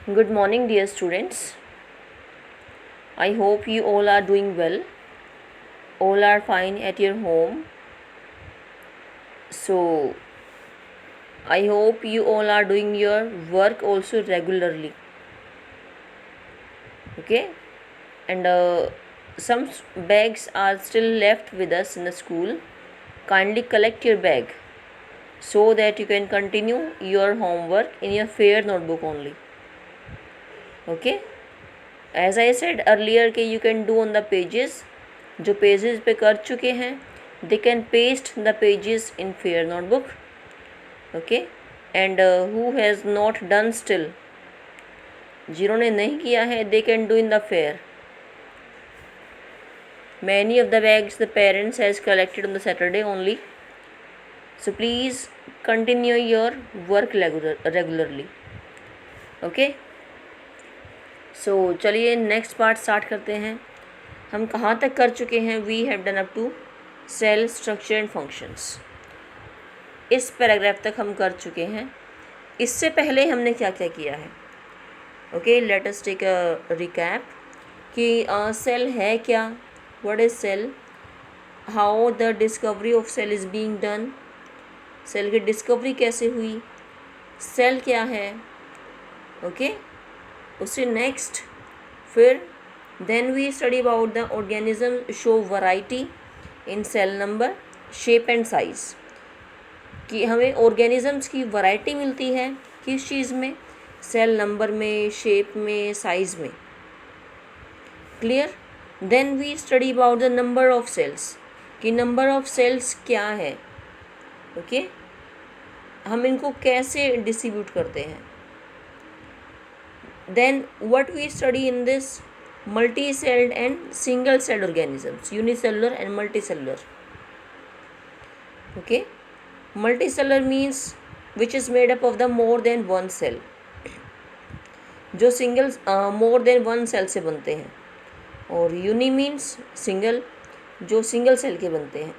Good morning, dear students. I hope you all are doing well. All are fine at your home. So, I hope you all are doing your work also regularly. Okay? And some bags are still left with us in the school. Kindly collect your bag so that you can continue your homework in your fair notebook only. Okay? As I said earlier कि you can do on the pages, जो pages पे कर चुके हैं they can paste the pages in fair notebook. Okay, and who has not done still, जिन्होंने नहीं किया है they can do in the fair. Many of the bags the parents has collected on the Saturday only, so please continue your work regularly. Okay, so चलिए next part start करते हैं. हम कहाँ तक कर चुके हैं? We have done up to cell structure and functions. इस पैराग्राफ तक हम कर चुके हैं. इससे पहले हमने क्या क्या किया है? Okay, let us take a recap कि सेल है क्या, what is cell, how the discovery of cell is being done, cell की डिस्कवरी कैसे हुई, सेल क्या है. ओके, उससे नेक्स्ट फिर then we study about the organism show variety in cell number, shape and size, कि हमें ऑर्गेनिजम्स की वैरायटी मिलती है किस चीज़ में? सेल नंबर में, शेप में, साइज में. Clear. Then we study about the number of cells, कि नंबर ऑफ सेल्स क्या है. ओके, हम इनको कैसे डिस्ट्रीब्यूट करते हैं. Then what we study in this multi celled and single celled organisms, unicellular and multi cellular. Okay, multicellular means which is made up of the more than one cell, जो single more than one cell से बनते हैं. और uni means single, जो single cell के बनते हैं.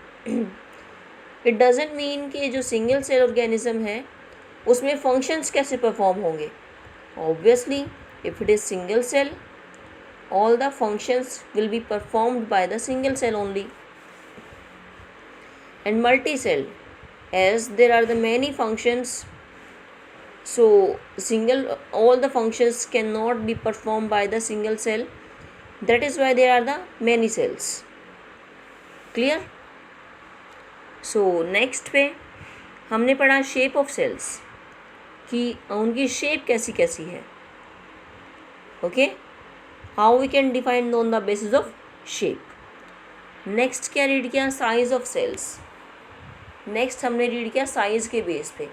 It doesn't mean कि जो सिंगल सेल ऑर्गेनिज्म है उसमें फंक्शंस कैसे परफॉर्म होंगे. Obviously if it is single cell, all the functions will be performed by the single cell only. And multi-cell, as there are the many functions, so all the functions cannot be performed by the single cell, that is why there are the many cells. Clear. So next पे हमने पढ़ा shape of cells, कि उनकी shape कैसी कैसी है. Okay, how we can define on the basis of shape. Next क्या read किया? Size of cells. नेक्स्ट हमने रीड किया साइज़ के बेस पे,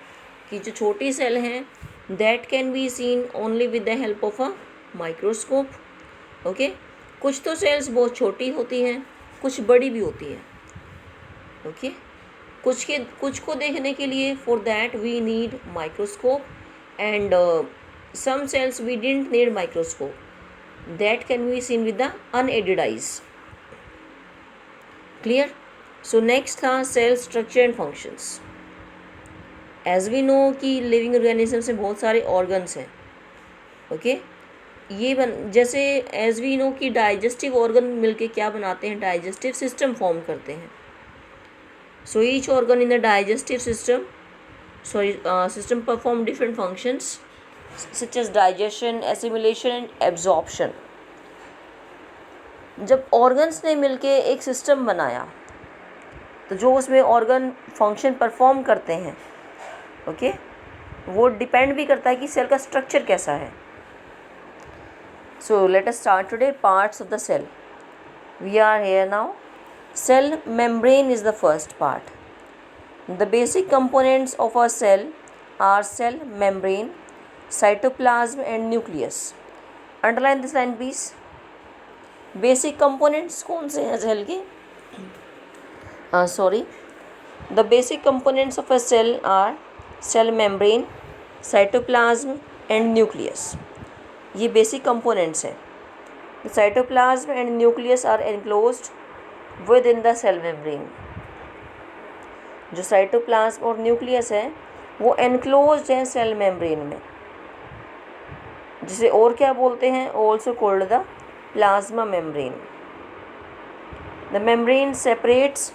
कि जो छोटी सेल हैं that can be seen only with the help of a microscope. Okay, कुछ तो सेल्स बहुत छोटी होती हैं, कुछ बड़ी भी होती हैं. ओके, कुछ को देखने के लिए for that we need microscope, and some cells we didn't need microscope, that can be seen with the unaided eyes. Clear. So next था cell structure and functions. As we know कि living organisms में बहुत सारे organs हैं. Okay, ये जैसे as we know कि digestive organ मिलके क्या बनाते हैं? digestive system form करते हैं. So each organ in the digestive system perform different functions such as digestion, assimilation and absorption. जब ऑर्गन्स ने मिलके एक सिस्टम बनाया तो जो उसमें ऑर्गन फंक्शन परफॉर्म करते हैं, ओके, वो डिपेंड भी करता है कि सेल का स्ट्रक्चर कैसा है. So let us start today parts of the cell. We are here now. Cell membrane is the first part. The basic components of a cell are cell membrane, cytoplasm and nucleus. Underline this line please. Basic components कौन से हैं cell के? The basic components of a cell are cell membrane, cytoplasm and nucleus. ये basic components हैं. The cytoplasm and nucleus are enclosed with in the cell membrane. जो cytoplasm और nucleus है वो एनक्लोज्ड है सेल मेम्ब्रेन में. जिसे और क्या बोलते हैं, also called the plasma membrane. The membrane separates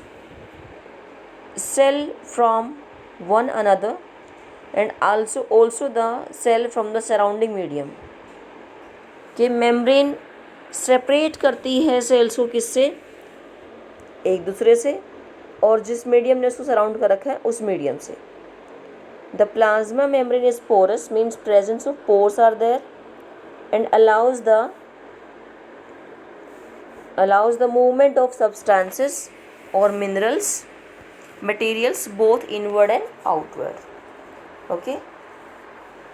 cell from one another and also the cell from the surrounding medium. कि मेम्ब्रेन सेपरेट करती है सेल्स को किससे, एक दूसरे से, और जिस मीडियम ने उसको सराउंड कर रखा है उस मीडियम से। The plasma membrane is porous, means presence of pores are there and allows the movement of substances or materials both inward and outward. Okay,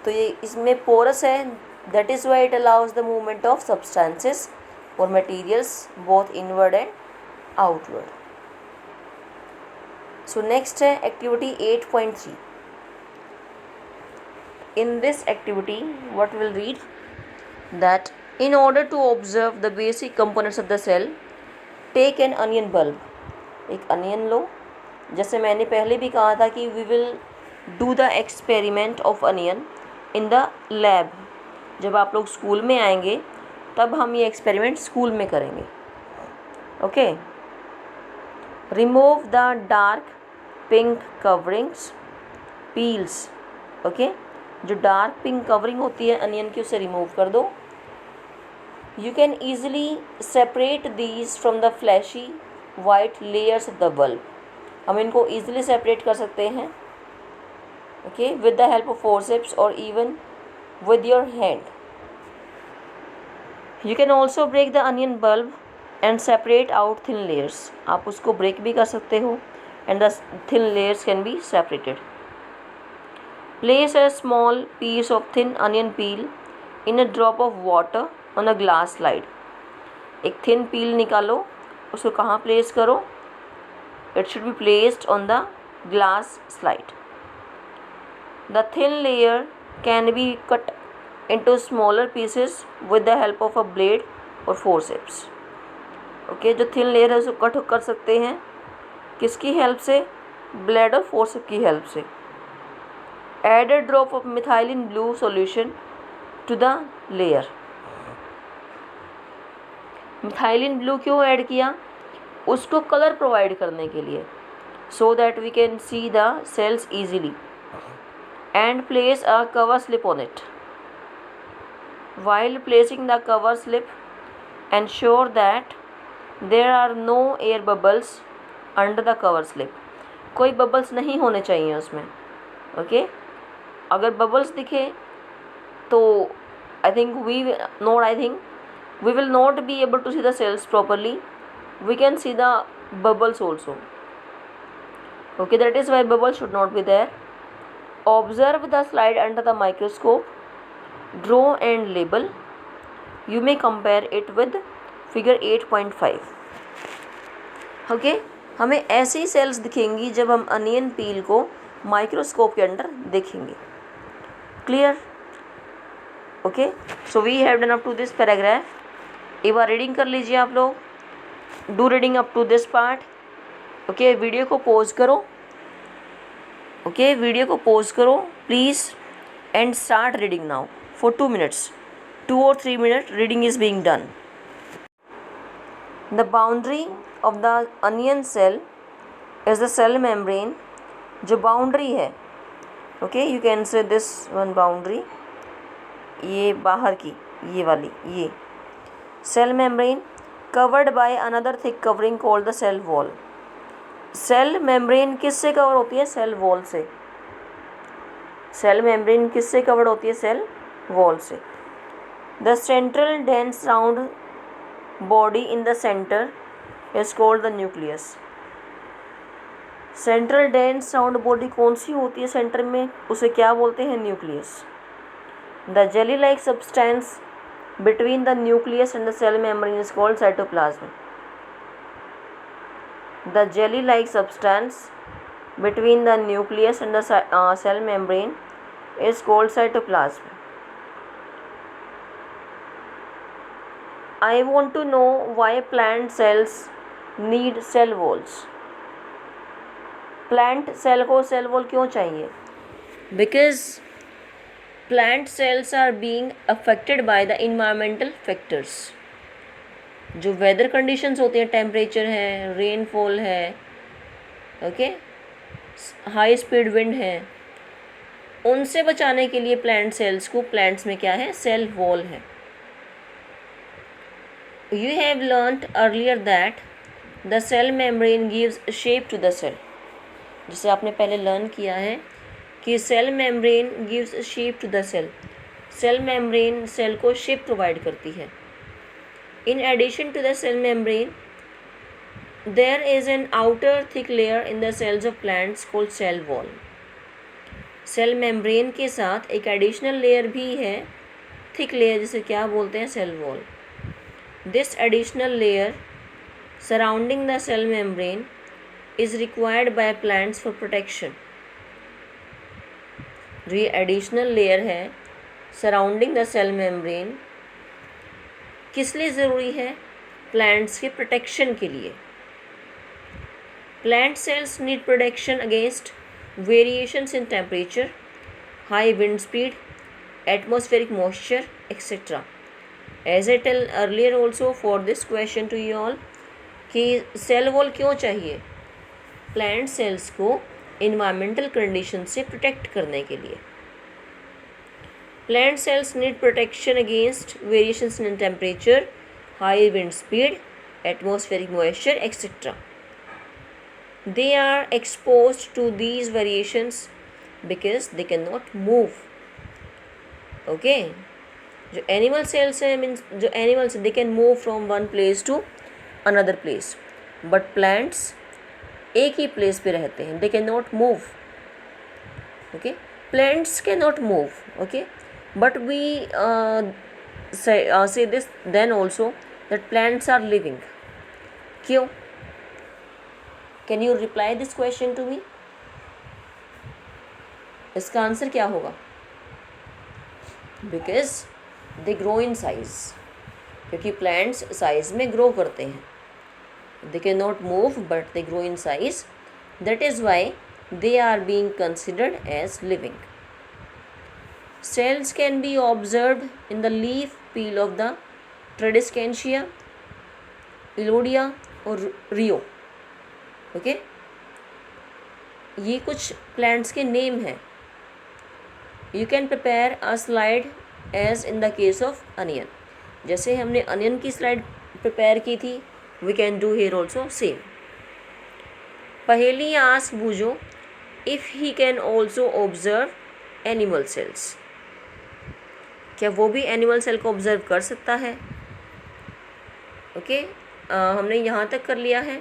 तो ये इसमें पोरस है, that is why it allows the movement of substances or materials both inward and outward. So next है activity 8.3. In this activity what we'll read that in order to observe the basic components of the cell, take an onion bulb. एक onion लो, जैसे मैंने पहले भी कहा था कि we will do the experiment of onion in the lab. जब आप लोग स्कूल में आएंगे तब हम ये एक्सपेरिमेंट स्कूल में करेंगे। Okay, remove the dark pink coverings peels. Okay, जो डार्क पिंक कवरिंग होती है अनियन की उसे रिमूव कर दो। You can easily separate these from the fleshy white layers of the bulb. हम इनको easily separate कर सकते हैं, okay, with the help of forceps or even with your hand. You can also break the onion bulb and separate out thin layers. आप उसको break भी कर सकते हो and the thin layers can be separated. Place a small piece of thin onion peel in a drop of water on a glass slide. एक thin peel निकालो, उसको कहाँ place करो, it should be placed on the glass slide. The thin layer can be cut into smaller pieces with the help of a blade or forceps. Okay, जो thin layer है उसको cut कर सकते हैं, किसकी help से, blade और forceps की help से। Add a drop of methylene blue solution to the layer. Methylene blue क्यों ऐड किया, उसको कलर प्रोवाइड करने के लिए, so that we can see the cells easily. And place a cover slip on it. While placing the cover slip ensure that there are no air bubbles under the cover slip. कोई bubbles नहीं होने चाहिए उसमें। Okay, अगर bubbles दिखे तो I think we will not be able to see the cells properly. We can see the bubbles also. Okay, that is why bubbles should not be there. Observe the slide under the microscope. Draw and label. You may compare it with figure 8.5. Okay, हमें ऐसी sales दिखेंगी जब हम onion पील को microscope के अंदर देखेंगे। Clear? Okay, so we have done up to this paragraph. एक बार रीडिंग कर लीजिए आप लोग, do reading up to this part. Okay, video को पॉज करो। ओके, वीडियो को पॉज करो please and start reading now for 2 minutes, 2 or 3 minutes reading is being done. The boundary of the onion cell is the cell membrane. जो boundary है, okay, you can से this one boundary, ये बाहर की, ये वाली, ये cell membrane covered by another thick covering called the cell wall. Cell membrane किससे कवर होती है, सेल वॉल से। सेल मेम्ब्रेन किससे कवर्ड होती है, सेल वॉल से। The central dense round body in the centre is called the nucleus. Central dense round body कौन सी होती है सेंटर में, उसे क्या बोलते हैं, nucleus. The jelly like substance between the nucleus and the cell membrane is called cytoplasm. The jelly-like substance between the nucleus and the cell membrane is called cytoplasm. I want to know why plant cells need cell walls. Plant cell को cell wall क्यों चाहिए? Because plant cells are being affected by the environmental factors. जो weather conditions होती हैं, temperature है, rainfall है, okay, high speed wind है, उनसे बचाने के लिए प्लांट सेल्स को, प्लांट्स में क्या है, सेल वॉल है। You have learnt earlier that the cell membrane gives shape to the cell। जिसे आपने पहले लर्न किया है कि cell membrane gives shape to the cell. Cell membrane cell को शेप प्रोवाइड करती है। In addition to the cell membrane there is an outer thick layer in the cells of plants called cell wall. Cell membrane के साथ एक additional layer भी है, thick layer, जिसे क्या बोलते हैं, cell wall. This additional layer surrounding the cell membrane is required by plants for protection। जो ये एडिशनल लेयर है सराउंडिंग द सेल मेम्ब्रेन, किस लिए ज़रूरी है, प्लांट्स के प्रोटेक्शन के लिए। Plant cells need protection against variations in temperature, high wind speed, atmospheric moisture etcetera. As I tell earlier also for this question to you all कि cell wall क्यों चाहिए, प्लांट सेल्स को environmental condition से protect करने के लिए। Plant cells need protection against variations in temperature, high wind speed, atmospheric moisture etcetera. They are exposed to these variations because they can not move. Okay, जो animal cells हैं, means जो animals, they can move from one place to another place, but plants एक ही place पे रहते हैं, they can not move. Okay, plants can not move, okay, but we say this then also that plants are living। क्यों? Can you reply this question to me? इसका answer क्या होगा? Because they grow in size। क्योंकि plants size में grow करते हैं। They cannot move but they grow in size। That is why they are being considered as living। Cells can be observed in the leaf peel of the Tradescantia, Elodea और Rio। Okay, ये कुछ plants के name हैं। You can prepare a slide as in the case of onion. जैसे हमने onion की slide prepare की थी, we can do here also same. Paheli ask Boojho if he can also observe animal cells. क्या वो भी एनिमल सेल को ऑब्जर्व कर सकता है? ओके, हमने यहाँ तक कर लिया है।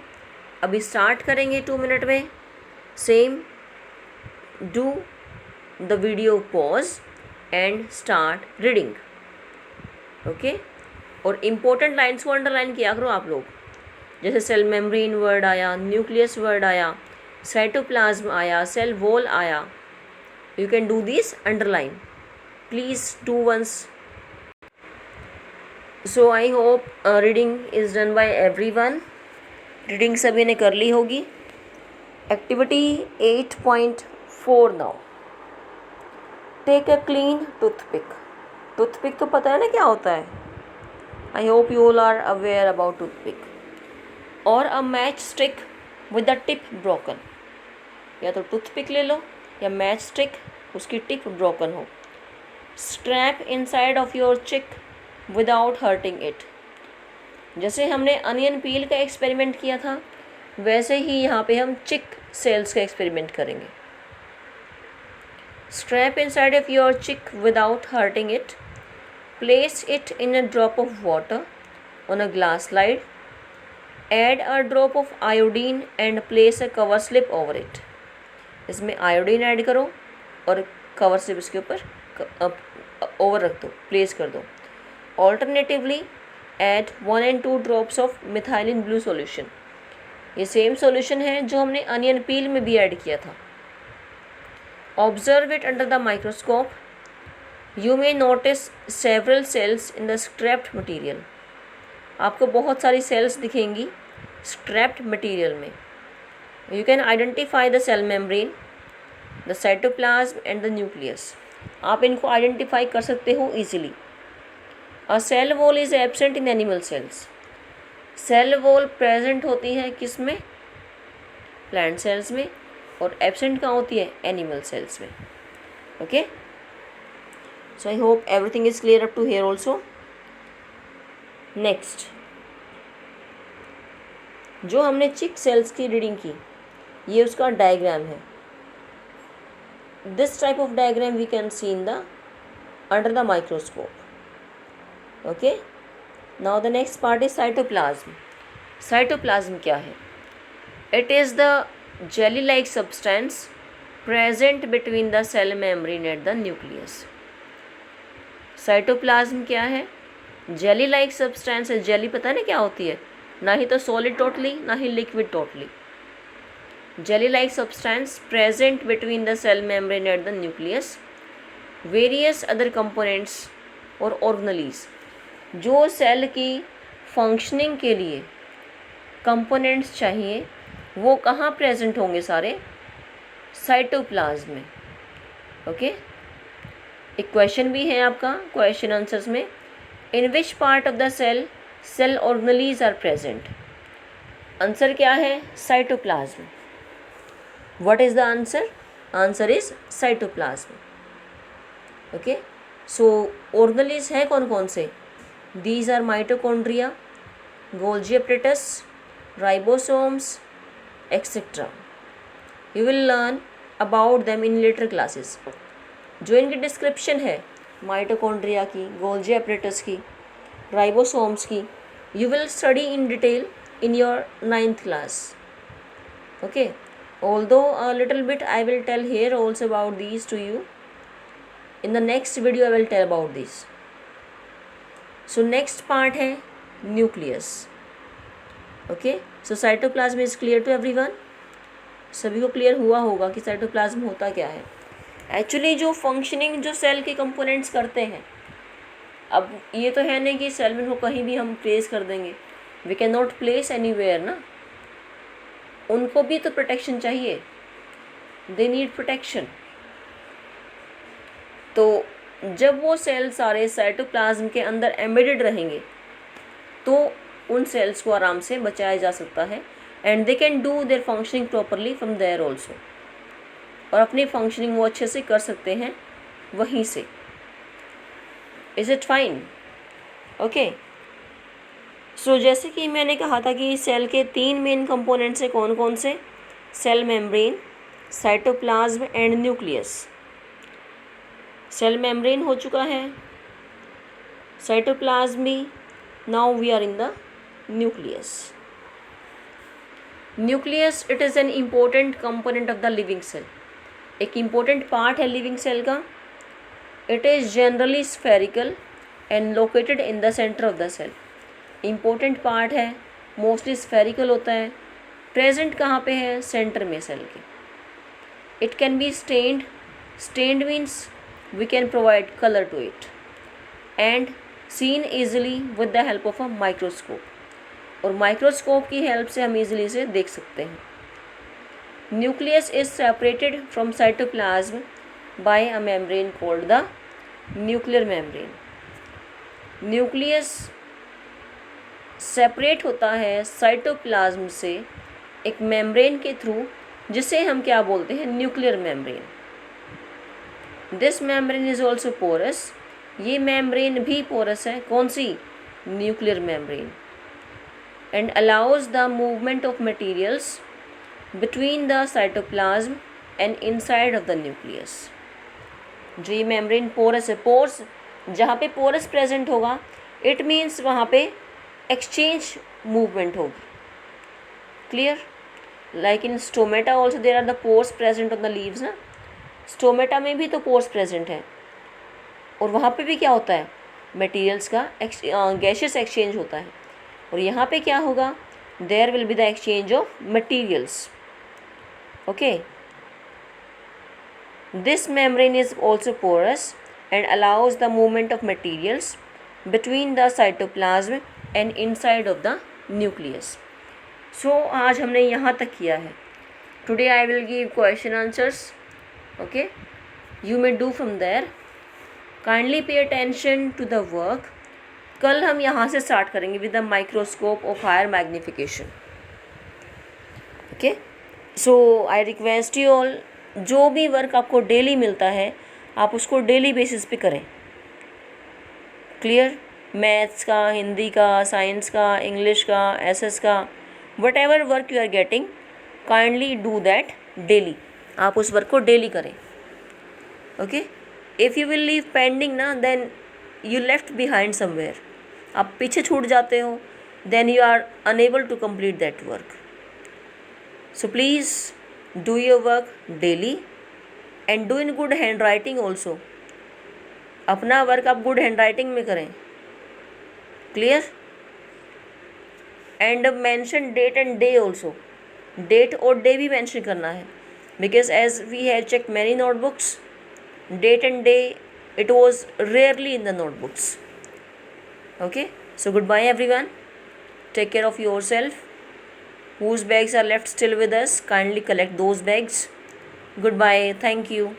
अभी स्टार्ट करेंगे 2 मिनट में। Same, do the video pause and start reading. Okay, और इम्पोर्टेंट लाइन्स को अंडरलाइन किया करो आप लोग। जैसे सेल मेम्ब्रेन वर्ड आया, न्यूक्लियस वर्ड आया, साइटोप्लाज्म आया, सेल वॉल आया, you can do this underline. Please do once. So I hope reading is done by everyone. Reading सभी ने कर ली होगी। Activity 8.4 now. Take a clean toothpick. Toothpick तो पता है ना क्या होता है? I hope you all are aware about toothpick. और a match stick with the tip broken. या तो टूथपिक ले लो या मैच स्टिक, उसकी टिप ब्रोकन हो। Strap inside of your cheek without hurting it. जैसे हमने अनियन पील का एक्सपेरिमेंट किया था, वैसे ही यहाँ पे हम चिक सेल्स का एक्सपेरिमेंट करेंगे। Strap inside of your cheek without hurting it. Place it in a drop of water on a glass slide. Add a drop of iodine and place a cover slip over it. इसमें आयोडीन add करो और cover slip इसके ऊपर over रख दो, place कर दो। Alternatively add 1 and 2 drops of methylene blue solution. ये सेम सॉल्यूशन है जो हमने अनियन पील में भी ऐड किया था। Observe it under the microscope. You may notice several cells in the scraped material. आपको बहुत सारी सेल्स दिखेंगी स्क्रैप्ड मटीरियल में। You can identify the cell membrane, the cytoplasm and the nucleus. आप इनको आइडेंटिफाई कर सकते हो easily. A cell wall is absent in animal cells. Cell wall present होती है किस में? प्लांट सेल्स में, और एब्सेंट कहाँ होती है? एनिमल सेल्स में। Okay, so I hope everything is clear up to here also. Next, जो हमने चिक सेल्स की रीडिंग की, ये उसका डायग्राम है। This type of diagram we can see in the under the microscope. Okay, now the next part is cytoplasm. Cytoplasm क्या है? It is the jelly like substance present between the cell membrane at the nucleus. Cytoplasm क्या है? Jelly like substance है। Jelly पता नहीं क्या होती है? ना ही तो सॉलिड टोटली, ना ही liquid totally. Jelly like substance present between the cell membrane at the nucleus. Various other components और ऑर्गेनेलीज, जो सेल की फंक्शनिंग के लिए कंपोनेंट्स चाहिए, वो कहाँ प्रेजेंट होंगे? सारे साइटोप्लाज्म में। ओके, एक क्वेश्चन भी है आपका क्वेश्चन आंसर्स में, in which part of the cell organelles are present. Answer क्या है? Cytoplasm. What is the answer? Answer is cytoplasm. Okay, so organelles है कौन कौन से? These are mitochondria, Golgi apparatus, ribosomes etcetera. You will learn about them in later classes. जो इनकी description है mitochondria की, गोल्जी एपरेटस की, राइबोसोम्स की, you will study in detail in your 9th class. Okay, although a little bit I will tell here also about these to you. In the next video I will tell about this. So next part है nucleus. Okay, so cytoplasm is clear to everyone. सभी को clear हुआ होगा कि cytoplasm होता क्या है। Actually जो फंक्शनिंग जो सेल के कंपोनेंट्स करते हैं, अब ये तो है नहीं कि सेल में को कहीं भी हम प्लेस कर देंगे, we can not place anywhere ना, उनको भी तो प्रोटेक्शन चाहिए, दे नीड प्रोटेक्शन। तो जब वो सेल सारे साइटोप्लाज्म के अंदर एम्बेडेड रहेंगे तो उन सेल्स को आराम से बचाया जा सकता है, and they can do their functioning properly from there also, और अपनी फंक्शनिंग वो अच्छे से कर सकते हैं वहीं से। Is it fine? ओके, सो जैसे कि मैंने कहा था कि सेल के 3 मेन कंपोनेंट्स हैं, कौन कौन से? Cell membrane, cytoplasm and nucleus. Cell membrane हो चुका है, साइटोप्लाज्म भी, now we are in the nucleus. Nucleus it is an important component of the living cell, एक इम्पोर्टेंट पार्ट है लिविंग सेल का। It is generally spherical and located in the centre of the cell. Important part है, mostly spherical होता है, present कहाँ पे है? Centre में सेल के। It can be stained, stained means we can provide colour to it, and seen easily with the help of a microscope, और microscope की हेल्प से हम ईजिली इसे देख सकते हैं। Nucleus is separated from cytoplasm by a membrane called the nuclear membrane. Nucleus separate होता है साइटोप्लाज्म से एक मेम्ब्रेन के थ्रू, जिसे हम क्या बोलते हैं? Nuclear membrane. This membrane is also porous, ये मेम्ब्रेन भी पोरस है। कौन सी? Nuclear membrane. And allows the movement of materials between the cytoplasm and inside of the nucleus. जो ये मेम्ब्रेन पोरस है, पोर्स जहाँ पे पोरस प्रेजेंट होगा, इट मीन्स वहाँ पे एक्सचेंज मूवमेंट होगी। Clear? Like in stomata also there are the pores present on the leaves ना, स्टोमेटा में भी तो पोर्स प्रेजेंट है, और वहाँ पे भी क्या होता है? मटेरियल्स का गैसेस एक्सचेंज होता है, और यहाँ पे क्या होगा? There will be the exchange of materials. Okay, this membrane is also porous and allows the movement of materials between the cytoplasm and inside of the nucleus. So आज हमने यहाँ तक किया है। Today I will give question answers. Okay, you may do from there. Kindly pay attention to the work. कल हम यहाँ से स्टार्ट करेंगे with the microscope of higher magnification. Okay, so I request you all, जो भी work आपको daily मिलता है आप उसको डेली बेसिस पे करें. क्लियर? मैथ्स का, हिंदी का, साइंस का, इंग्लिश का, एसएस का, whatever work you are getting, kindly do that daily. आप उस वर्क को डेली करें. Okay, if you will leave pending ना, then you left behind somewhere. आप पीछे छूट जाते हो, then you are unable to complete that work. So please do your work daily and do in good handwriting also. अपना work आप good handwriting में करें. क्लियर? And mention date and day also. Date और day भी mention करना है, because as we have check many notebooks, date and day it was rarely in the notebooks. Okay, so goodbye everyone, take care of yourself. Whose bags are left still with us, kindly collect those bags. Goodbye, thank you.